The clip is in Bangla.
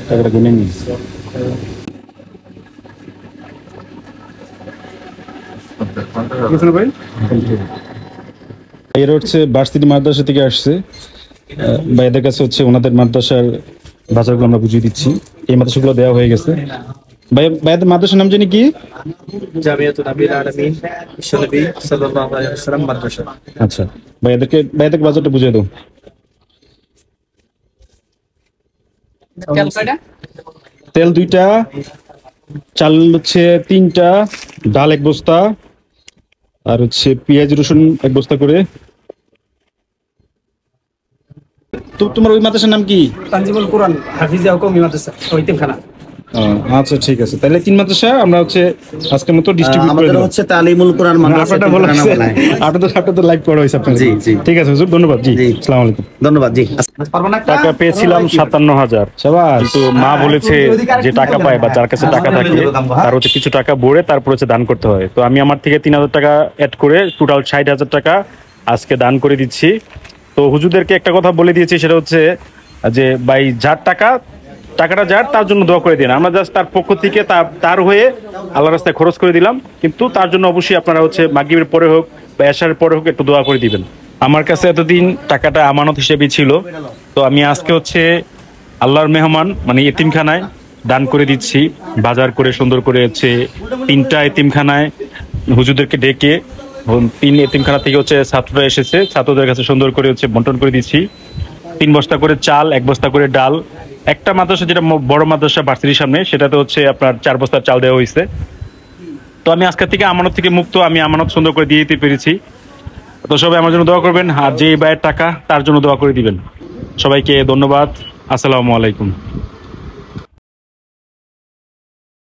টাকাটা গুনে নিই। এর হচ্ছে ভার্সিটি মাদ্রাসা থেকে আসছে, ভাইদের কাছে হচ্ছে ওনাদের মাদ্রাসার বাজারগুলো আমরা বুঝিয়ে দিচ্ছি। এই মাদ্রাসাগুলো দেওয়া হয়ে গেছে। ভাইদের মাদ্রাসার নাম জানি কি? জামিয়াতুল নবীল আলামিন বিশ্বনবী সাল্লাল্লাহু আলাইহি ওয়াসাল্লাম মাদ্রাসা। আচ্ছা, ভাইদেরকে বাজারটা বুঝিয়ে দাও। তেল 2টা, চাল হচ্ছে 3টা, ডাল 1 বস্তা, আর হচ্ছে পেঁয়াজ রসুন 1 বস্তা করে। তো তোমার ওই মাদ্রাসার নাম কি? তানজিমুল কুরআন হাফিজিয়া কওমি মাদ্রাসা ওইতিমখানা। আচ্ছা ঠিক আছে, তাহলে 3 মাদ্রাসা আমরা হচ্ছে আজকের মতো ডিস্ট্রিবিউট করে আমাদের দেব। হচ্ছে তালিমুল কোরআন মাদ্রাসা। আপনাদের লাইভ করা হয়েছে আপনাদের। জি জি ঠিক আছে হুজুর, ধন্যবাদ। জি আসসালামু আলাইকুম। ধন্যবাদ। জি টাকা পেয়েছিলাম 57,000। কিন্তু মা বলেছে যে টাকা পায় বা যার কাছে টাকা থাকে তার হচ্ছে কিছু টাকা ভরে তারপর হচ্ছে দান করতে হয়। তো আমি আমার থেকে 3,000 টাকা অ্যাড করে টোটাল 60,000 টাকা আজকে দান করে দিচ্ছি। তো হুজুরদেরকে একটা কথা বলে দিয়েছি, সেটা হচ্ছে যে ভাই যার টাকাটা যার, তার জন্য দোয়া করে দিন। আমরা জাস্ট তার পক্ষ থেকে তার হয়ে আল্লাহর রাস্তায় খরচ করে দিলাম, কিন্তু তার জন্য অবশ্যই আপনারা হচ্ছে মাগরিবের পরে হোক বা এশারের পরে হোক একটু দোয়া করে দিবেন। আমার কাছে এতদিন টাকাটা আমানত হিসেবেই ছিল, তো আমি আজকে হচ্ছে আল্লাহর মেহমান মানে এতিমখানায় দান করে দিচ্ছি। বাজার করে সুন্দর করে হচ্ছে 3টা এতিমখানায় হুজুরদেরকে ডেকে, 3 এতিমখানা থেকে হচ্ছে ছাত্ররা এসেছে, ছাত্রদের কাছে সুন্দর করে হচ্ছে বন্টন করে দিচ্ছি। 3 বস্তা করে চাল, 1 বস্তা করে ডাল। একটা মাদ্রাসা যেটা বড় মাদ্রাসা ভার্সিটির সামনে, সেটাতে হচ্ছে আপনার 4 বস্তার চাল দেওয়া হয়েছে। তো আমি আজকের থেকে আমানত থেকে মুক্ত, আমি আমানত সুন্দর করে দিয়ে দিতে পেরেছি। তো সবাই আমার জন্য দোয়া করবেন, আর যে ভাইয়ের টাকা তার জন্য দোয়া করে দিবেন। সবাইকে ধন্যবাদ। আসসালামু আলাইকুম।